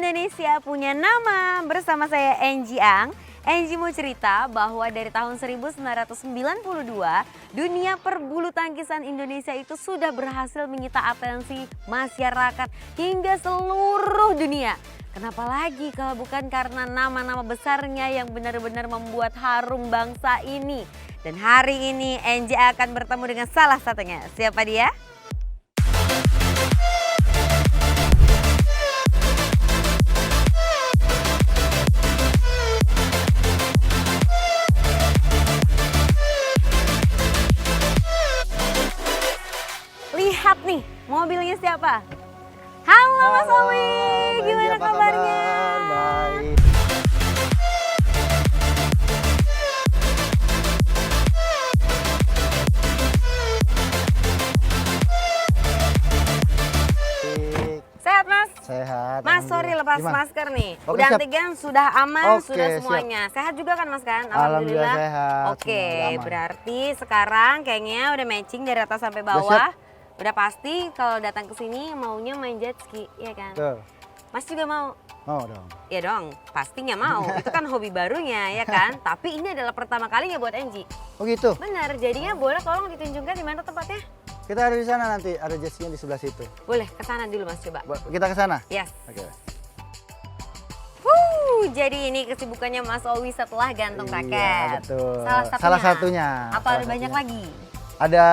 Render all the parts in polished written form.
Indonesia punya nama. Bersama saya Enji Ang. Enji mau cerita bahwa dari tahun 1992, dunia perbulu tangkisan Indonesia itu sudah berhasil menyita atensi masyarakat hingga seluruh dunia. Kenapa lagi kalau bukan karena nama-nama besarnya yang benar-benar membuat harum bangsa ini. Dan hari ini Enji akan bertemu dengan salah satunya. Siapa dia? Lihat nih, mobilnya siapa? Halo Mas Owi, gimana kabarnya? Baik. Sehat Mas? Sehat. Mas sorry lepas Gimana? masker nih. Oke, Udah siap. antigen, sudah aman, Oke, sudah siap. semuanya. Sehat juga kan Mas kan? Alhamdulillah sehat, Oke, semua aman. berarti sekarang kayaknya udah matching dari atas sampai bawah. Udah pasti kalau datang ke sini maunya main jet ski, ya kan? Betul. Mas juga mau? Mau dong. Ya dong, pastinya mau. Itu kan hobi barunya ya kan? Tapi ini adalah pertama kalinya buat Enji. Oh gitu. Benar, jadinya boleh tolong ditunjukkan di mana tempatnya? Kita ada di sana nanti, ada jet ski di sebelah situ. Boleh, ke sana dulu Mas coba. Kita ke sana? Yes. Oke. Jadi ini kesibukannya Mas Owi setelah gantung Iya, raket. betul. Salah Salah satunya. Apa Salah ada banyak satunya. lagi? Ada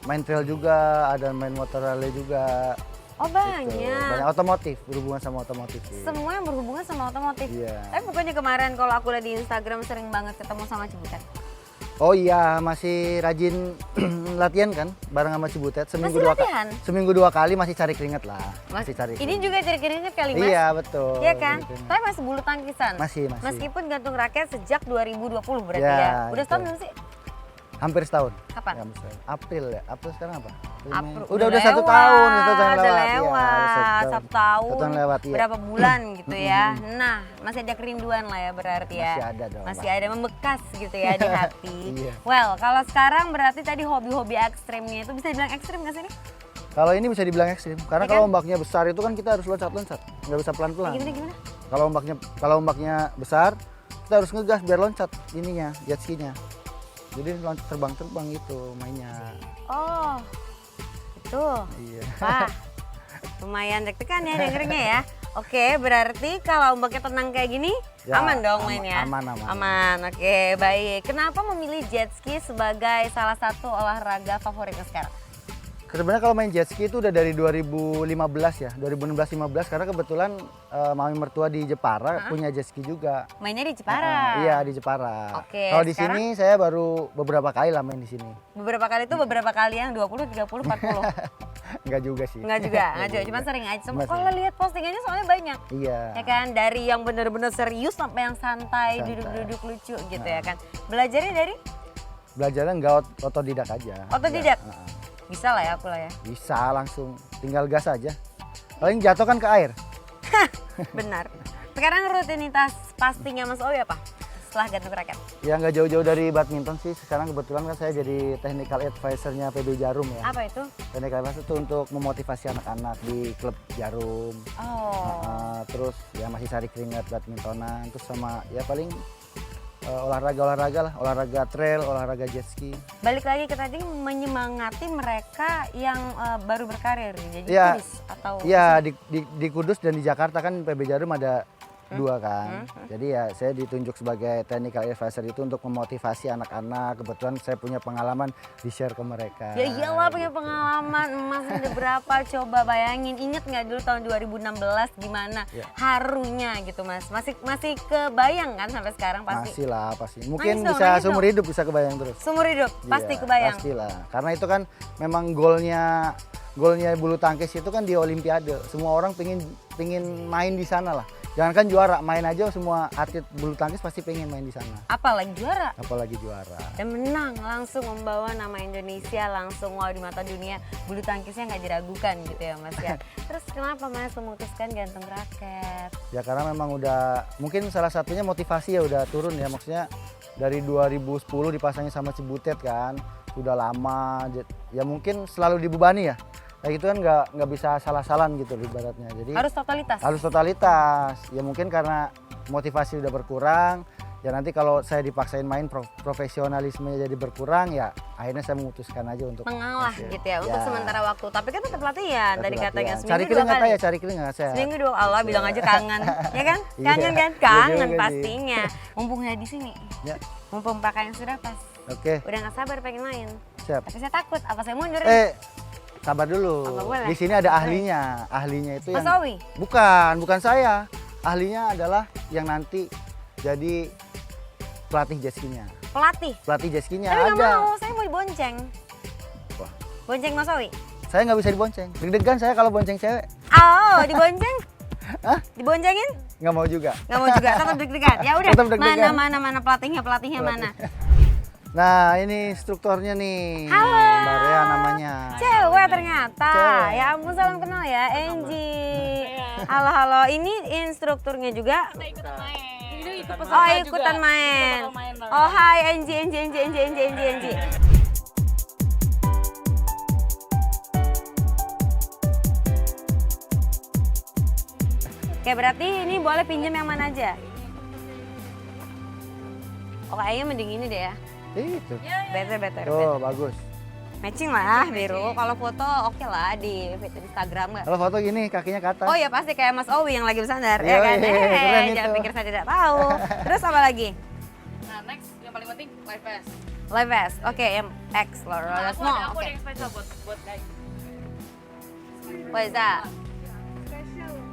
main trail juga, ada main motor rally juga. Oh Gitu. banyak. Banyak otomotif, berhubungan sama otomotif sih. Semua yang berhubungan sama otomotif. Iya. Tapi bukannya kemarin kalau aku lihat di Instagram sering banget ketemu sama Cibutet. Oh iya, masih rajin latihan kan, bareng sama Cibutet. Masih latihan? Seminggu 2 kali masih cari keringat lah. Masih cari Ini keringat. juga cari keringet kali Mas? Iya betul. Iya kan? Cari keringat. Tapi masih bulu tangkisan? Masih. Meskipun gantung raket sejak 2020 berarti Ya, ya? Udah itu. setahun belum sih? Hampir setahun. Kapan? Ya, hampir setahun. April ya. April sekarang apa? April. Udah 1 tahun. 1 tahun Udah lewat. lewat. Iya, 1 tahun. 1 tahun lewat iya. Berapa bulan gitu ya. Nah, masih ada kerinduan lah ya berarti ya. Masih ada dong. Masih ada membekas gitu ya di hati. Iya. Well, kalau sekarang berarti tadi hobi-hobi ekstrimnya itu bisa dibilang ekstrim nggak sih nih? Kalau ini bisa dibilang ekstrim. Karena Ya kalau kan? ombaknya besar itu kan kita harus loncat-loncat. Nggak bisa pelan-pelan. Gimana? Kalau ombaknya besar, kita harus ngegas biar loncat ininya, jet ski-nya. Jadi terbang-terbang itu mainnya. Oh, itu. Iya. Wah, lumayan deg-degan ya dengernya ya. Oke, berarti kalau ombaknya tenang kayak gini, Ya, aman dong mainnya? aman. Aman, oke baik. Kenapa memilih jet ski sebagai salah satu olahraga favoritnya sekarang? Sebenarnya kalau main jet ski itu udah dari 2015 ya, 2015 karena kebetulan mami mertua di Jepara punya jet ski juga. Mainnya di Jepara? Iya di Jepara. Oke, Kalau di sekarang? sini saya baru beberapa kali lah main di sini. Beberapa kali itu beberapa kali yang 20, 30, 40? Enggak juga sih. Enggak juga, cuma sering aja. Cuma Kalau sering. lihat postingannya soalnya banyak. Iya. Ya kan, dari yang bener-bener serius sampai yang santai, duduk-duduk lucu gitu ya kan. Belajarnya dari? Belajarnya enggak otodidak aja. Otodidak? Iya, Bisa lah ya aku lah ya. bisa langsung, tinggal gas aja. Paling jatuh kan ke air. Benar. Sekarang rutinitas pastinya Mas Owi apa? Setelah gantung raket. Ya nggak jauh-jauh dari badminton sih. Sekarang kebetulan kan saya jadi technical advisor-nya PB Jarum ya. Apa itu? Technical advisor itu untuk memotivasi anak-anak di klub Jarum. Oh. Terus ya masih cari keringat badmintonan. Terus sama ya paling olahraga lah. Olahraga trail, olahraga jet ski. Balik lagi ke tadi menyemangati mereka yang baru berkarir. Jadi Iya. Kudus atau Iya di Kudus dan di Jakarta kan PB Jarum ada 2 kan. Jadi ya saya ditunjuk sebagai technical advisor itu untuk memotivasi anak-anak. Kebetulan saya punya pengalaman di share ke mereka. Ya iyalah punya pengalaman. Mas udah berapa coba bayangin. Ingat nggak dulu tahun 2016 gimana Ya. harunya gitu Mas. Masih kebayang kan sampai sekarang pasti. Masih lah pasti. Mungkin Nangis dong, bisa nangis seumur dong. hidup bisa kebayang terus. Seumur hidup pasti Iya, kebayang. Pastilah. Karena itu kan memang golnya bulu tangkis itu kan di Olimpiade. Semua orang pingin main di sana lah. Jangankan juara, main aja semua atlet bulu tangkis pasti pengen main di sana. Apalagi juara. Apalagi juara. Dan menang langsung membawa nama Indonesia langsung wow di mata dunia, bulu tangkisnya nggak diragukan gitu ya Mas ya. Terus kenapa Mas memutuskan gantung raket? Ya karena memang udah mungkin salah satunya motivasi ya udah turun ya, maksudnya dari 2010 dipasangnya sama Cibutet kan, udah lama ya mungkin selalu dibebani ya kayak gitu kan nggak bisa salah-salan gitu ibaratnya. Jadi Harus totalitas. harus totalitas. Ya mungkin karena motivasi udah berkurang, ya nanti kalau saya dipaksain main profesionalismenya jadi berkurang, ya akhirnya saya memutuskan aja untuk mengalah masih. gitu ya, untuk sementara waktu. Tapi kan tetap latihan Tetap tadi latihan. katanya Cari seminggu 2 keringat kali. aja, cari keringat saya. Seminggu 2 Allah bilang aja kangen, ya kan? Iya, Kangen kan? iya Kangen juga sih. pastinya. Mumpung nggak di sini, Ya, mumpung pakaian sudah pas, oke, udah nggak sabar pengen main. siap. Tapi saya takut, apa saya mundur? Sabar dulu. Oh, nggak boleh. Di sini ada ahlinya. Ahlinya itu Mas yang Owi? bukan saya. Ahlinya adalah yang nanti jadi pelatih jet ski-nya. Pelatih? Pelatih jet ski-nya Tapi nggak ada. mau, saya mau dibonceng. Wah. Bonceng Mas Owi? Saya nggak bisa dibonceng. Deg-degan saya kalau bonceng cewek. Oh, dibonceng? Hah? Diboncengin? Nggak mau juga. Nggak mau juga, tetap deg-degan. Ya udah, Tetap deg-degan. mana pelatihnya mana? Nah, ini instrukturnya nih. Halo. Mbak Rea namanya. Cewek ternyata. Cewek. Ya ampun, salam kenal ya, Angie. Halo, ini instrukturnya juga. Oh, ikutan main. Oh, hai Angie. Oke, berarti ini boleh pinjam yang mana aja? Oh, kayaknya mending ini deh ya. Itu. Better. Tuh, bagus. Matching lah, biru. Kalau foto oke lah di feed Instagram nggak? Kalau foto gini kakinya ke atas. Oh ya pasti kayak Mas Owi yang lagi bersandar, Iya, ya kan? iya, keren Jangan itu. pikir saya tidak tahu. Terus apa lagi? Nah, next yang paling penting live vest. Live vest, oke, yang X, Nah, Laura aku Small, ada oke. yang spesial buat guys. What is that?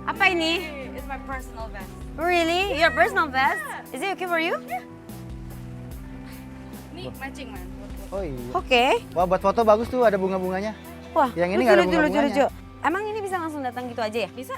Apa ini? It's my personal vest. Really? Your personal vest? Is it okay for you? Ini matching man. Oh iya. Oke. Wah, buat foto bagus tuh ada bunga-bunganya. Wah, Yang ini nggak ada bunga-bunganya. lucu. Emang ini bisa langsung datang gitu aja ya? Bisa.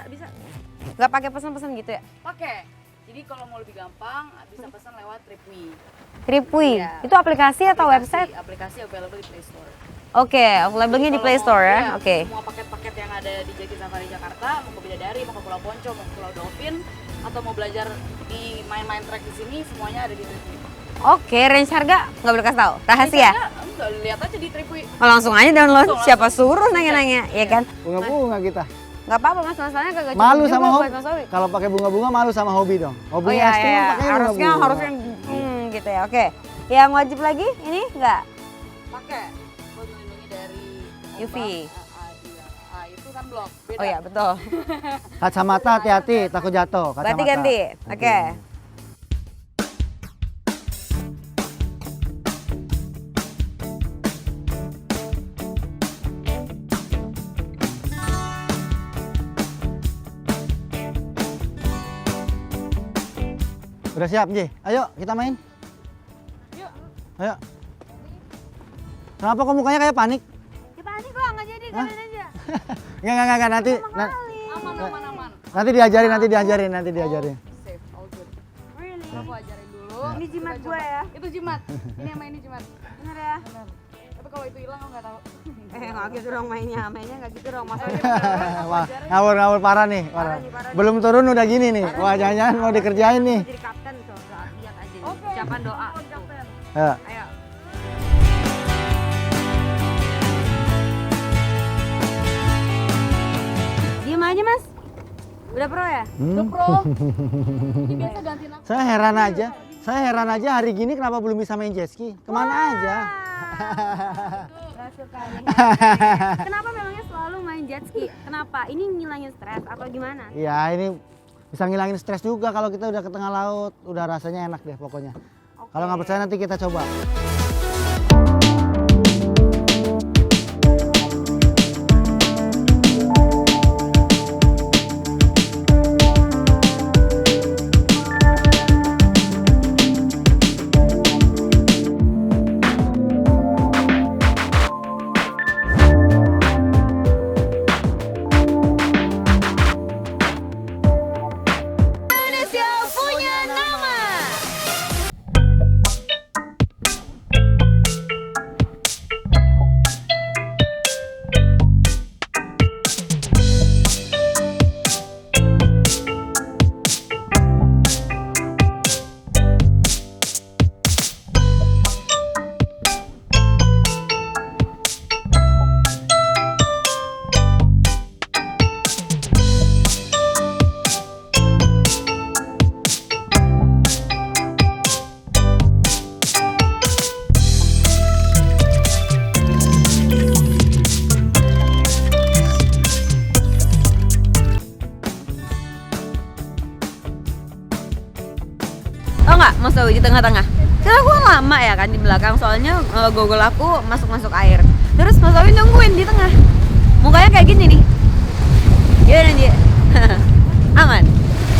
Nggak pakai pesan-pesan gitu ya? Pakai. Jadi kalau mau lebih gampang bisa pesan lewat Tripwi. Tripwi, Iya. itu aplikasi atau website? Aplikasi available di Play Store. Oke, labelnya di Kalau Play mau- Store ya? iya, Oke. Semua paket-paket yang ada di Jaki Safari Jakarta, mau ke Bidadari, mau ke Pulau Ponco, mau ke Pulau Dolphin, atau mau belajar di main-main track di sini, semuanya ada di Tripwi. Oke, range harga nggak boleh kasih tahu, rahasia. Enggak, lihat aja di Tripwi. Oh, langsung aja download, Langsung. siapa suruh nanya-nanya, ya kan? Bunga-bunga kita. Nggak apa-apa mas, masalahnya kagak Malu cukup sama juga hobi. buat Mas Owi. Kalau pakai bunga-bunga malu sama hobi dong. Oh Hobinya iya, es krim iya. pakainya harusnya bunga-bunga. gitu ya, oke. Yang wajib lagi, ini nggak? Pakai buat melindungi dari UV. Itu kan blok. Beda. Oh iya, betul. Kacamata hati-hati, takut jatuh. Kacamata. Berarti ganti, oke. Udah siap, Ji? Ayo, kita main. Yuk. Ayo. Kenapa kok mukanya kayak panik? Ya panik lah, nggak jadi, kalian aja. Enggak, nanti Aman. nanti diajarin. Safe, all good. Really? Aku ajarin dulu. Ini jimat Kita gue coba. ya. Itu jimat. Ini yang main ini jimat. Bener ya? Benar. Tapi kalau itu hilang aku nggak tahu. Nggak gitu dong mainnya nggak gitu dong mas. Wah, ngawur parah nih. Parah nih. Belum turun udah gini nih. Wah, jangan-jangan mau dikerjain nih. Jadi kapten tuh, lihat aja nih. Oke. Ucapan doa. Oh, kapten. Ayo. Ayo. Diam aja mas. Udah pro ya? Udah pro. Ini biasa gantiin aku. Saya heran aja hari gini kenapa belum bisa main jet ski? Kemana aja? Gak suka nih. Kenapa memangnya selalu main jet ski? Kenapa? Ini ngilangin stres atau gimana? Ya ini bisa ngilangin stres juga kalau kita udah ke tengah laut. Udah rasanya enak deh pokoknya. Kalau nggak percaya nanti kita coba. Indonesia punya nama. tengah-tengah. Karena aku lama ya kan di belakang, soalnya gogol aku masuk air. Terus Mas Owi nungguin di tengah. Mukanya kayak gini nih. Gimana Ji? Aman?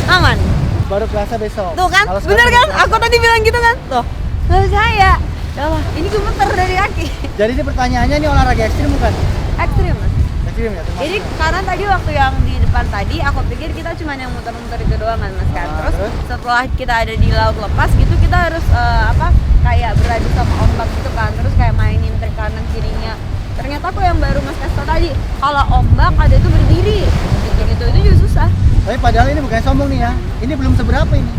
Aman? Baru kerasa besok. Tuh kan, Kalau bener sekarang kan? Aku tadi bilang gitu kan? Tuh, gak percaya. Ya Allah, ini gemeter dari kaki. Jadi ini pertanyaannya ini olahraga ekstrim bukan? Ekstrim Mas. Ekstrim ya termasuk. Jadi karena tadi waktu yang di depan tadi aku pikir kita cuma yang muter-muter itu doang kan Mas kan. Ah, Terus terus? setelah kita ada di laut lepas gitu kita harus kayak beradu sama ombak gitu kan. Terus kayak mainin trik kanan kirinya. Ternyata aku yang baru Mas kasih tau tadi, kalau ombak ada itu berdiri. Gitu itu juga susah. Tapi padahal ini bukan sombong nih ya. Ini belum seberapa ini.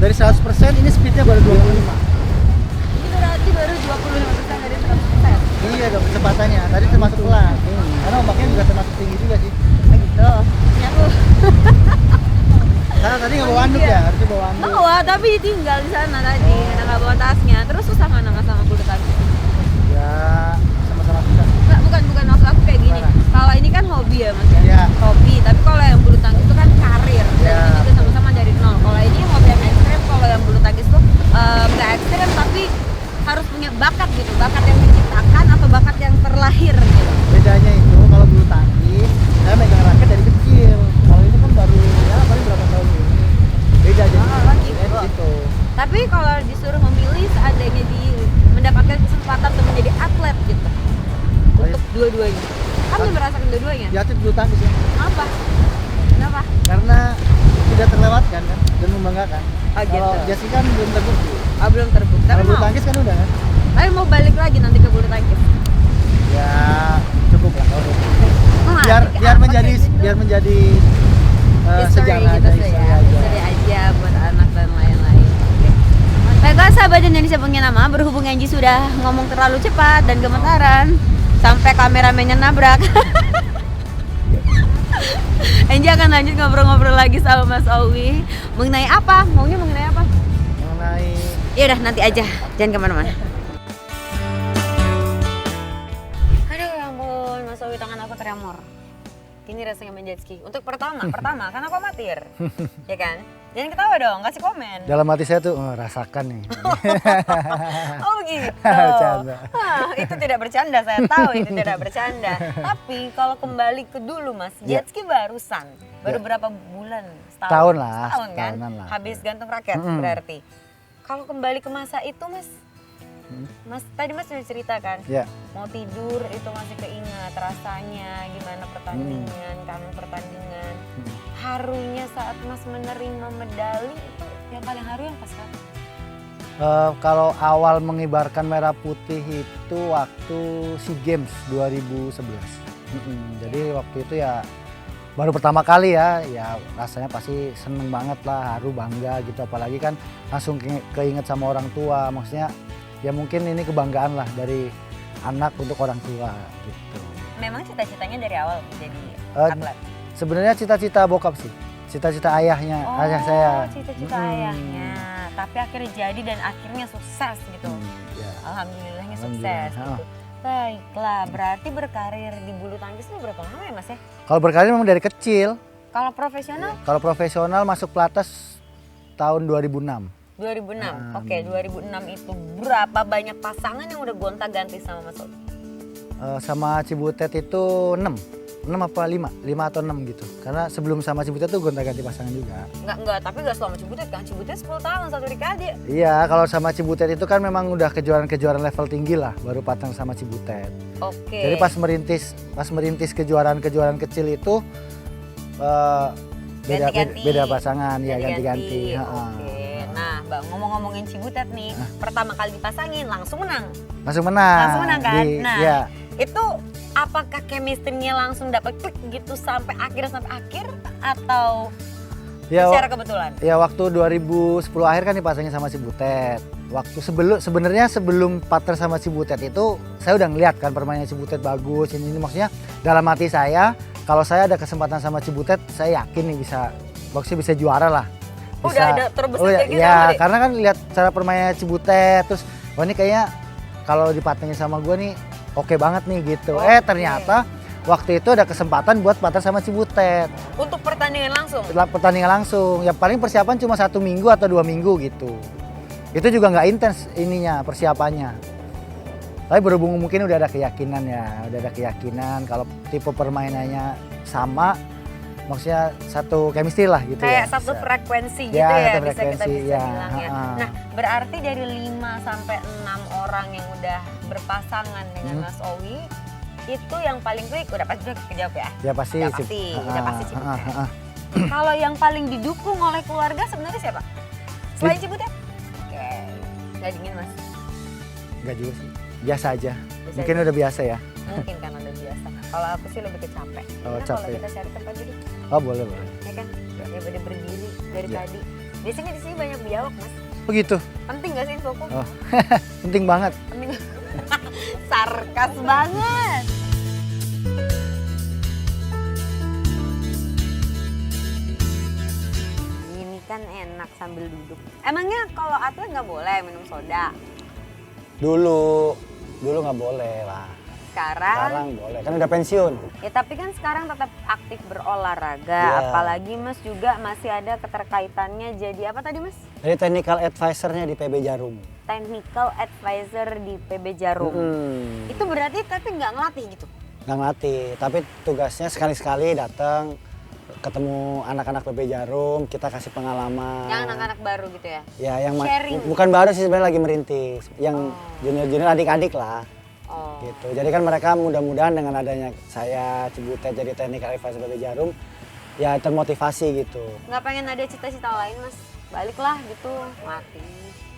Dari 100% ini speednya baru 25. Ini berarti baru 25% dari 100%. Iya dong kecepatannya. Tadi termasuk pelan. Karena ombaknya juga termasuk tinggi juga sih. Oh gitu. Ini aku Karena tadi nggak bawa anduk ya, harusnya bawa anduk. bawa tapi ditinggal di sana tadi karena nggak bawa tasnya. Terus susah mana nggak sama bulu tangkis? Ya sama-sama susah. Nggak, bukan maksud aku kayak gini. Mana? Kalau ini kan hobi ya Mas ya. Iya. Hobi, tapi kalau yang bulu tangkis itu kan karir. Dan Iya. itu juga sama-sama dari nol. Kalau ini hobi yang ekstrem, kalau yang bulu tangkis tuh nggak ekstrem tapi harus punya bakat gitu. Bakat yang diciptakan atau bakat yang terlahir gitu. Bedanya itu kalau bulu tangkis saya megang raket dari kecil. Kalau ini kan baru ya paling berapa tahun ini. Beda aja. Gitu. Gitu. Tapi kalau disuruh memilih seandainya mendapatkan kesempatan untuk menjadi atlet gitu. Untuk dua-duanya. Kamu merasakan dua-duanya? Di atlet bulu tangkis ya. Apa? Kenapa? Karena tidak terlewatkan kan dan membanggakan. Oh, Kalau gitu. Jessi kan belum terbukti. Ah, belum terbukti. Tapi Kalau bulu mau. tangkis kan udah kan. Tapi mau balik lagi nanti ke bulu tangkis. Ya cukup lah kalau gitu. Oh, biar asik, biar apa menjadi kayak gitu? biar menjadi History sejarah gitu aja, sih history ya. aja. History aja buat anak dan lain-lain. Oke. Baiklah sahabat Indonesia Penggenama, berhubung Angie sudah ngomong terlalu cepat dan gemetaran sampai kameramennya nabrak. Angie akan lanjut ngobrol-ngobrol lagi sama Mas Owi mengenai apa? Maunya mengenai apa? Mengenai Ya udah nanti aja, jangan kemana-mana. Aduh ya ampun, Mas Owi tangan aku tremor. Gini rasanya main jet ski. Untuk pertama karena aku amatir, ya kan? Jangan ketawa dong, kasih komen. dalam hati saya tuh rasakan nih. Oh begitu. Bercanda. Itu tidak bercanda, saya tahu itu tidak bercanda. Tapi kalau kembali ke dulu Mas, jet ski barusan, baru Ya. berapa bulan? Setahun lah, Setahun kan? setahunan lah. Habis gantung raket berarti. Kalau kembali ke masa itu Mas, tadi Mas sudah cerita kan, Ya, mau tidur itu masih keingat rasanya, gimana pertandingan, kangen pertandingan. Harunya saat Mas menerima medali itu yang paling haru yang pas kan? kalau awal mengibarkan merah putih itu waktu SEA Games 2011. Jadi waktu itu ya baru pertama kali ya rasanya pasti seneng banget lah, haru, bangga gitu. Apalagi kan langsung keinget sama orang tua, maksudnya ya mungkin ini kebanggaan lah dari anak untuk orang tua gitu. Memang cita-citanya dari awal jadi Eh, atlet? Sebenarnya cita-cita bokap sih, cita-cita ayahnya, ayah saya. Cita-cita ayahnya, tapi akhirnya jadi dan akhirnya sukses gitu. Ya. Alhamdulillahnya Alhamdulillah, sukses gitu. Baiklah, berarti berkarir di bulu tangkis itu berapa lama ya Mas ya? Kalau berkarir memang dari kecil. Kalau profesional Kalau profesional masuk pelatnas tahun 2006. 2006. Oke, 2006 itu berapa banyak pasangan yang udah gonta-ganti sama Mas Owi? Sama Cibutet itu 6 apa 5 atau 6 gitu. Karena sebelum sama Cibutet tuh gonta-ganti pasangan juga. Enggak, tapi enggak selama Cibutet kan? Cibutet 10 tahun, satu dekade. Iya, kalau sama Cibutet itu kan memang udah kejuaraan-kejuaraan level tinggi lah, baru patang sama Cibutet. Oke. Jadi pas merintis kejuaraan-kejuaraan kecil itu Ganti-ganti. beda pasangan, ya Ganti-ganti. ganti-ganti. Oke. Nah, Bang, ngomong-ngomongin Cibutet nih, pertama kali dipasangin langsung menang. Langsung menang. Langsung menang kan? Nah, Iya. itu apakah chemistry-nya langsung dapat klik gitu sampai akhir atau Ya, secara kebetulan? ya waktu 2010 akhir kan dipasangin sama Cibutet. Waktu sebenarnya sebelum partner sama Cibutet itu saya udah ngeliat kan permainan Cibutet bagus ini maksudnya dalam hati saya kalau saya ada kesempatan sama Cibutet saya yakin nih maksudnya bisa juara lah. Udah ada terbesar kayak gitu ya, Dek? karena kan lihat cara permainan Cibutet terus wah ini kayaknya kalau dipatengin sama gue nih oke banget nih gitu. Oke. Ternyata waktu itu ada kesempatan buat partner sama Cibutet. Untuk pertandingan langsung? Setelah pertandingan langsung, ya paling persiapan cuma 1 minggu atau 2 minggu gitu. Itu juga nggak intens ininya persiapannya. Tapi berhubung mungkin udah ada keyakinan ya, udah ada keyakinan kalau tipe permainannya sama, maksudnya satu chemistry lah gitu Kayak ya. satu frekuensi gitu Ya, ya, satu bisa kita frekuensi, bisa ya, bilang ya. ha-ha. Nah, berarti dari 5 sampai 6 orang yang udah berpasangan dengan Mas Owi, itu yang paling quick udah pasti udah kejawab ya? Ya pasti. Udah pasti, udah pasti Cibutet. Ha-ha. Kalau yang paling didukung oleh keluarga sebenarnya siapa? Selain Cibutet? Oke, nggak dingin Mas? Enggak juga sih, biasa aja. Biasa Mungkin aja. udah biasa ya. Mungkin karena udah biasa. Kalau aku sih lebih ke capek. Oh, Gimana kalau capek. kita cari tempat duduk? Oh boleh boleh. Ya kan? Ya pada berdiri dari Ya. tadi. Biasanya di sini banyak biawak Mas. Begitu. Penting gak sih infoku? Oh. Penting banget. Penting. Sarkas banget. Ini kan enak sambil duduk. Emangnya kalau atlet nggak boleh minum soda? Dulu nggak boleh lah. Sekarang Sekarang boleh, kan udah pensiun. ya tapi kan sekarang tetap aktif berolahraga. Iya. Apalagi Mas juga masih ada keterkaitannya jadi apa tadi Mas? Jadi technical advisor-nya di PB Jarum. Technical advisor di PB Jarum. Itu berarti tapi nggak ngelatih gitu? Nggak ngelatih, tapi tugasnya sekali-sekali datang ketemu anak-anak PB Jarum, kita kasih pengalaman. Yang anak-anak baru gitu ya? Ya, yang Sharing. bukan baru sih sebenarnya lagi merintis, yang junior-junior adik-adik lah. Oh. Gitu. Jadi kan mereka mudah-mudahan dengan adanya saya Cibutet jadi technical advisor PB Jarum, ya termotivasi gitu. Nggak pengen ada cita-cita lain Mas? Baliklah gitu, mati.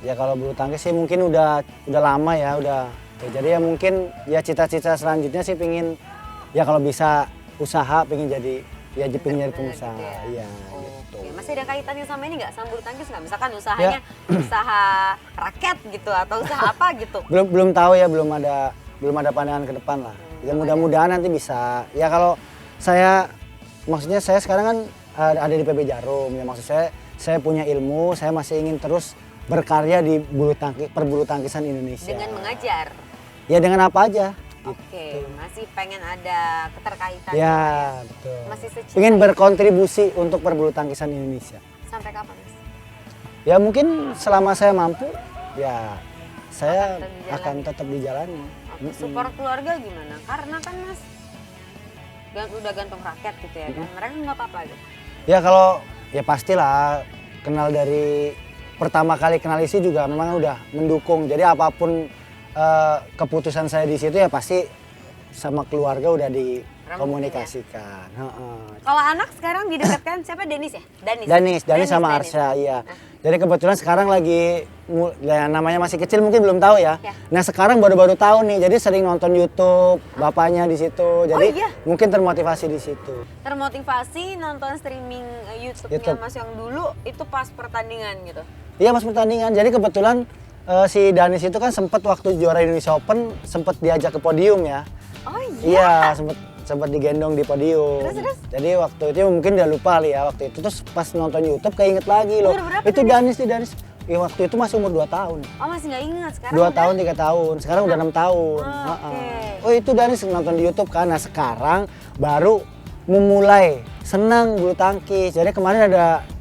Ya kalau bulu tangkis sih mungkin udah lama ya, udah. Jadi ya mungkin ya cita-cita selanjutnya sih pingin ya kalau bisa usaha pingin jadi ya pingin jadi Bener-bener pengusaha. gitu ya? Iya gitu. Oke, masih ada kaitannya sama ini nggak? Sama bulu tangkis nggak? Misalkan usahanya usaha raket gitu atau usaha apa gitu? Belum tahu ya, belum ada pandangan ke depan lah. Ya mudah-mudahan nanti bisa. Ya kalau maksudnya saya sekarang kan ada di PB Jarum ya, maksud saya punya ilmu, saya masih ingin terus berkarya di perbulu tangkisan Indonesia. Dengan mengajar. Ya dengan apa aja. Oke, masih pengen ada keterkaitan. Ya betul. Masih secinta. Ingin berkontribusi untuk perbulu tangkisan Indonesia. Sampai kapan Mas? Ya mungkin selama saya mampu, ya saya Akan akan tetap dijalani. Oke, support keluarga gimana? Karena kan Mas udah gantung raket gitu ya kan, mereka nggak apa-apa gitu. Ya kalau ya pastilah kenal dari pertama kali kenal isi juga memang udah mendukung. Jadi apapun keputusan saya di situ ya pasti sama keluarga udah dikomunikasikan. Kalau anak sekarang didekatkan siapa? Denis ya? Danis sama Arsya, iya. Jadi kebetulan sekarang lagi ya, namanya masih kecil mungkin belum tahu ya. Ya. Nah sekarang baru-baru tahu nih, jadi sering nonton YouTube bapaknya di situ. Jadi iya? mungkin termotivasi di situ. Termotivasi nonton streaming YouTube-nya YouTube. Mas yang dulu itu pas pertandingan gitu. Iya pas pertandingan. Jadi kebetulan si Danis itu kan sempat waktu juara Indonesia Open sempat diajak ke podium ya. Oh iya. Iya sempat digendong di podium. Terus? Jadi waktu itu mungkin udah lupa kali ya waktu itu. Terus pas nonton YouTube keinget lagi loh. Umur berapa Itu Danis. Ya waktu itu masih umur 2 tahun. Oh masih nggak ingat sekarang? 2 udah? tahun, 3 tahun. Sekarang udah 6 tahun. Oh, oke. Oh itu Danis nonton di YouTube kan. Nah sekarang baru memulai senang bulu tangkis. Jadi kemarin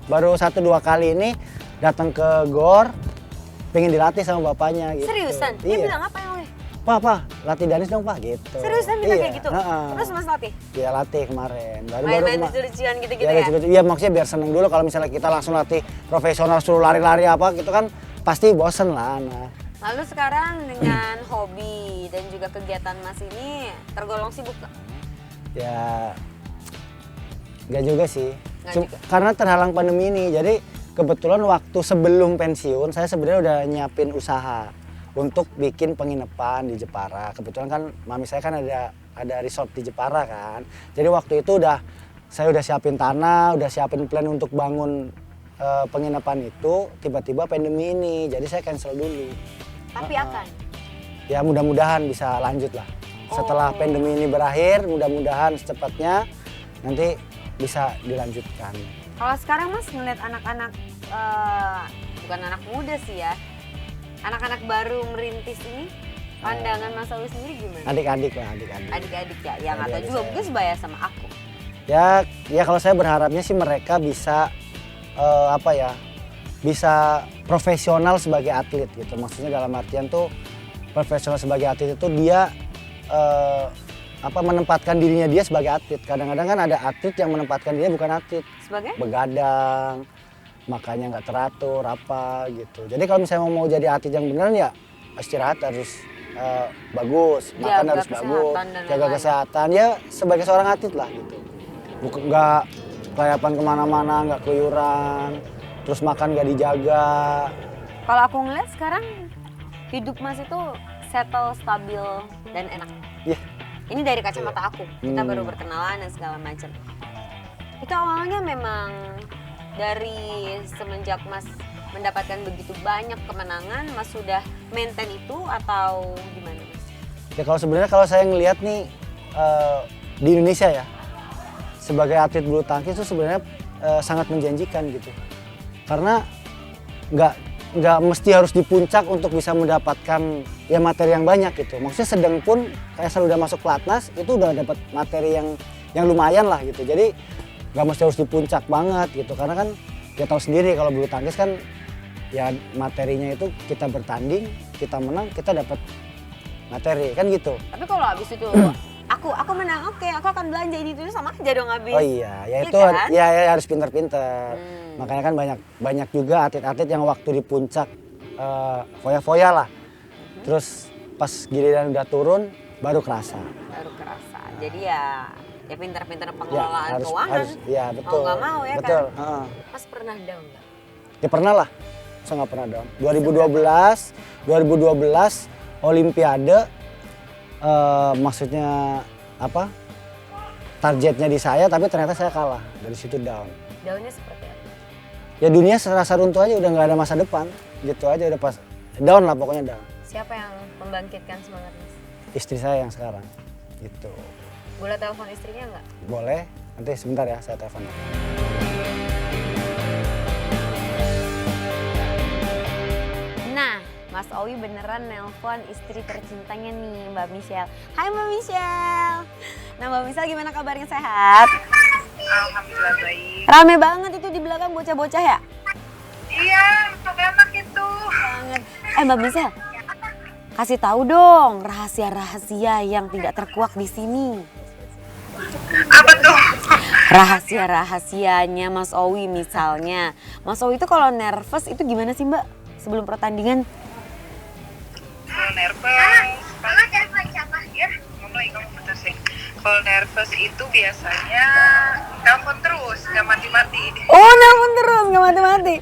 baru 1-2 kali ini datang ke GOR, pengen dilatih sama bapaknya gitu. Seriusan? Dia Iya. bilang apa yang Pak, latih Danis dong Pak gitu. Seriusan minta kayak gitu? Heeh. Terus Mas latih? Iya latih kemarin. Main-main lucu-lucuan gitu-gitu ya? Iya maksudnya biar seneng dulu, kalau misalnya kita langsung latih profesional suruh lari-lari apa gitu kan pasti bosen lah. Nah. Lalu sekarang dengan hobi dan juga kegiatan Mas ini tergolong sibuk nggak? Ya nggak juga sih. Nggak juga. Karena terhalang pandemi ini. Jadi kebetulan waktu sebelum pensiun saya sebenarnya udah nyiapin usaha untuk bikin penginapan di Jepara. Kebetulan kan mami saya kan ada resort di Jepara kan. Jadi waktu itu saya udah siapin tanah, udah siapin plan untuk bangun penginapan itu. Tiba-tiba pandemi ini, jadi saya cancel dulu. Tapi akan? Ya mudah-mudahan bisa lanjut lah. Setelah pandemi ini berakhir, mudah-mudahan secepatnya nanti bisa dilanjutkan. Kalau sekarang Mas ngeliat anak-anak, bukan anak muda sih ya, anak-anak baru merintis ini, pandangan Mas Owi sendiri gimana? Adik-adik lah, adik-adik. Adik-adik ya, yang atau Adik-adik juga saya. mungkin sebaya sama aku. Ya kalau saya berharapnya sih mereka bisa bisa profesional sebagai atlet gitu. Maksudnya dalam artian tuh profesional sebagai atlet itu dia menempatkan dirinya dia sebagai atlet. Kadang-kadang kan ada atlet yang menempatkan dirinya bukan atlet, Sebagai? begadang, makanya nggak teratur apa gitu. Jadi kalau misalnya mau jadi atlet yang beneran ya istirahat harus bagus, makan Jaga harus bagus, kesehatan dan jaga lain-lain. kesehatan ya sebagai seorang atlet lah gitu. Bukan nggak kelayapan kemana-mana, nggak keluyuran, terus makan nggak dijaga. Kalau aku ngeliat sekarang hidup Mas itu settle, stabil, dan enak. Iya. Ini dari kacamata aku, kita Hmm. baru berkenalan dan segala macam. Itu awalnya memang dari semenjak Mas mendapatkan begitu banyak kemenangan, Mas sudah maintain itu atau gimana Mas? Ya kalau saya ngelihat nih di Indonesia ya, sebagai atlet bulu tangkis itu sebenarnya sangat menjanjikan gitu. Karena nggak mesti harus di puncak untuk bisa mendapatkan ya materi yang banyak gitu. Maksudnya sedang pun kayak saya udah masuk pelatnas itu udah dapat materi yang lumayan lah gitu. Jadi nggak mesti harus di puncak banget gitu. Karena kan kita tahu sendiri kalau bulu tangkis kan ya materinya itu kita bertanding, kita menang, kita dapat materi kan gitu. Tapi kalau habis itu aku menang, oke, aku akan belanja ini itu sama aja dong habis. Oh iya, ya Iya itu kan? ya harus pinter-pinter. Hmm. Makanya kan banyak juga atlet-atlet yang waktu di puncak foya-foya lah. Terus pas giliran udah turun baru kerasa. Baru kerasa. Jadi ya pintar-pintar pengelolaan keuangan. harus ya betul. Mau nggak mau ya betul. kan? Heeh. Mas pernah down nggak? Ya pernah lah. Saya nggak pernah down. 2012 Olimpiade maksudnya apa? Targetnya di saya tapi ternyata saya kalah. Dari situ down. Downnya seperti apa? Ya dunia serasa runtuh aja udah nggak ada masa depan. Gitu aja udah pas down lah pokoknya down. Siapa yang membangkitkan semangat Mas? Istri saya yang sekarang. Gitu. Boleh telepon istrinya nggak? Boleh. Nanti sebentar ya saya telepon. Nah, Mas Owi beneran nelpon istri tercintanya nih, Mbak Michelle. Hai Mbak Michelle. Nah Mbak Michelle gimana kabarnya, sehat? Alhamdulillah baik. Rame banget itu di belakang bocah-bocah ya? Iya, enak itu. Banget. Mbak Michelle, kasih tahu dong rahasia-rahasia yang tidak terkuak di sini. Apa tuh? Rahasia-rahasianya Mas Owi misalnya. Mas Owi itu kalau nervous itu gimana sih Mbak sebelum pertandingan? Kalau nervous, ya mulai kamu bentar sih. Kalau nervous itu biasanya telepon terus, nggak mati-mati. Oh nelpon terus, nggak mati-mati.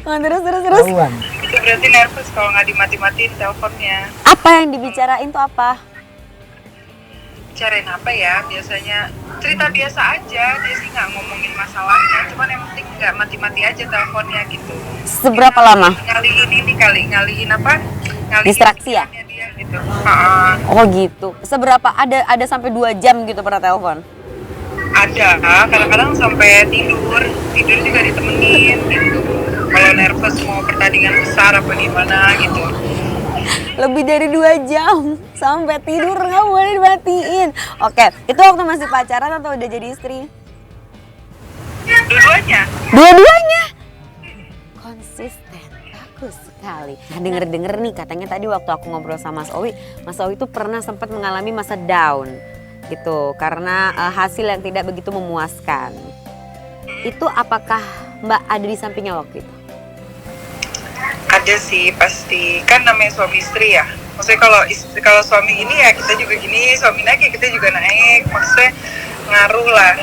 Oh, terus. Tahuan. Itu berarti nervous kalau nggak dimati-matiin teleponnya. Apa yang dibicarain tuh apa? Bicarain apa ya? Biasanya cerita biasa aja. Dia sih nggak ngomongin masalahnya, cuman yang penting nggak mati-mati aja teleponnya gitu. Seberapa lama? Ngalihin apa? Ngalihin Distraksi ya? pikirannya dia gitu. Heeh. Oh gitu. Seberapa ada sampai 2 jam gitu pernah telepon? Ada, kadang-kadang sampai tidur juga ditemenin gitu. Kalau nervous mau pertandingan besar apa gimana gitu. Lebih dari 2 jam sampai tidur nggak boleh dimatiin. Oke, itu waktu masih pacaran atau udah jadi istri? Dua-duanya. Dua-duanya. Konsisten, bagus sekali. Nah denger-denger nih katanya tadi waktu aku ngobrol sama Mas Owi itu pernah sempat mengalami masa down gitu karena hasil yang tidak begitu memuaskan. Itu apakah Mbak ada di sampingnya waktu itu? Ada sih pasti, kan namanya suami istri ya. Maksudnya kalau suami ini ya kita juga gini, suami naik ya kita juga naik. Maksudnya ngaruh lah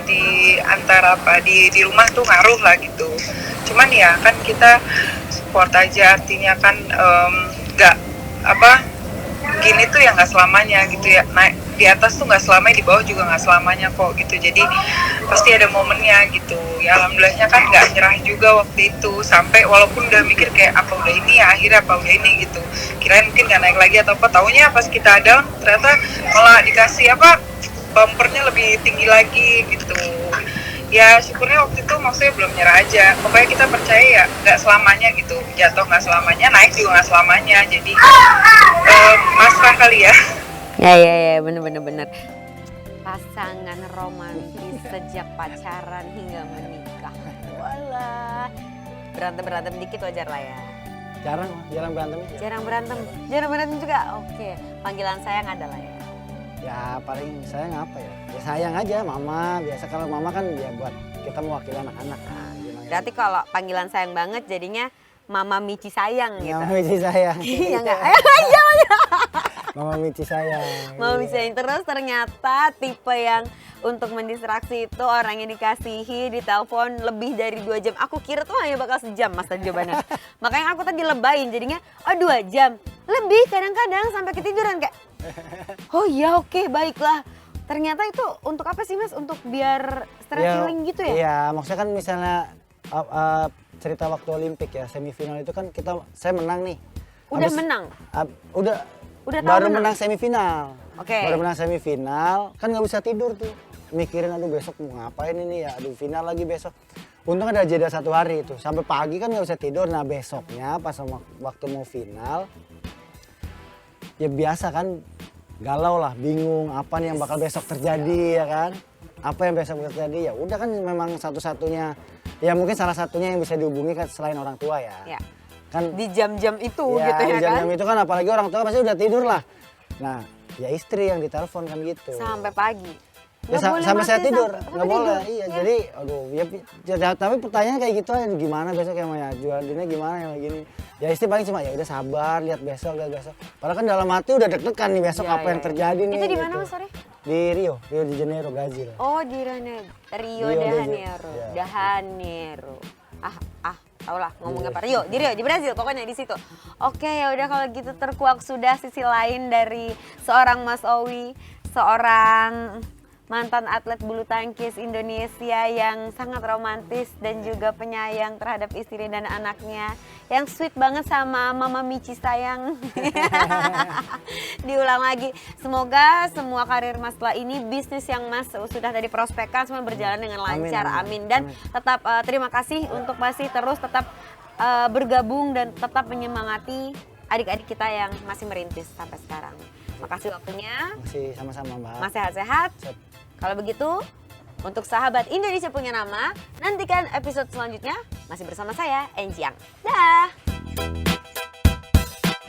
di antara di rumah tuh ngaruh lah gitu. Cuman ya kan kita support aja, artinya kan nggak gini tuh ya nggak selamanya gitu ya. Naik di atas tuh nggak selamanya, di bawah juga nggak selamanya kok gitu. Jadi pasti ada momennya gitu. Ya alhamdulillahnya kan nggak nyerah juga waktu itu, sampai walaupun udah mikir kayak apa udah ini ya, akhirnya apa udah ini gitu. Kirain mungkin nggak naik lagi atau apa, taunya pas kita down ternyata malah dikasih bumpernya lebih tinggi lagi gitu. Ya syukurnya waktu itu maksudnya belum nyerah aja. Pokoknya kita percaya ya nggak selamanya gitu, jatuh nggak selamanya, naik juga nggak selamanya. Jadi pasrah kali ya. Ya bener. Pasangan romantis sejak pacaran hingga menikah. Walah. berantem dikit wajar lah ya. Jarang berantemnya. Jarang berantem juga. Oke, panggilan sayang ada lah ya. Ya paling sayang apa ya? Ya sayang aja mama. Biasa kalau mama kan ya buat kita mewakili anak-anak. Nah, gimana? Berarti kalau panggilan sayang banget jadinya Mama Michi sayang gitu. Mama Michi sayang. Iya enggak? Mama Michi sayang. Mama Michi sayang. Terus ternyata tipe yang untuk mendistraksi itu orang yang dikasihi ditelepon lebih dari 2 jam. Aku kira tuh hanya bakal sejam mas tadi jawabannya. Makanya aku tadi lebayin jadinya 2 jam. Lebih kadang-kadang sampai ketiduran kayak oh iya oke, baiklah. Ternyata itu untuk apa sih mas? Untuk biar stress healing gitu ya? Iya, maksudnya kan misalnya cerita waktu Olimpik ya, semifinal itu kan saya menang nih. Udah menang? Udah tahu baru menang semifinal. Oke. Baru menang semifinal, kan nggak bisa tidur tuh. Mikirin aduh besok mau ngapain ini ya, aduh final lagi besok. Untung ada jeda 1 hari itu, sampai pagi kan nggak bisa tidur. Nah besoknya pas waktu mau final, ya biasa kan galau lah, bingung apa nih yang bakal besok terjadi ya kan. Apa yang besok terjadi, ya udah kan memang satu-satunya, ya mungkin salah satunya yang bisa dihubungi kan selain orang tua ya. Ya. Kan Di jam-jam itu ya, gitu ya di jam-jam kan? itu kan apalagi orang tua pasti udah tidur lah. Nah ya istri yang ditelepon kan gitu. Sampai pagi. Ya, Nggak boleh sampai saya mati, tidur, sampai nggak boleh. tidur. Iya, Ya. jadi aduh, ya, tapi pertanyaan kayak gitu aja, gimana besok ya Maya, jualannya gimana ya gini. Ya istri paling cuma ya udah sabar, lihat besok. Padahal kan dalam hati udah deg-degan nih besok Ya, apa ya, yang ya. terjadi nih. Itu di mana gitu. mas sorry? Di Rio de Janeiro, Brazil. Oh di Rio de Janeiro. Ya. De Janeiro. Tau lah ngomong apa Rio, di Brazil pokoknya di situ. Oke ya udah kalau gitu terkuak sudah sisi lain dari seorang Mas Owi, seorang mantan atlet bulu tangkis Indonesia yang sangat romantis dan juga penyayang terhadap istri dan anaknya, yang sweet banget sama Mama Michi sayang. Diulang lagi, semoga semua karir Mas setelah ini, bisnis yang Mas sudah tadi prospekkan semua berjalan dengan lancar, amin. Dan tetap terima kasih untuk masih terus tetap bergabung dan tetap menyemangati adik-adik kita yang masih merintis sampai sekarang. Makasih waktunya. Masih sama-sama Mbak. Mas sehat-sehat. Kalau begitu, untuk sahabat Indonesia punya nama, nantikan episode selanjutnya masih bersama saya, Enjiang. Dah.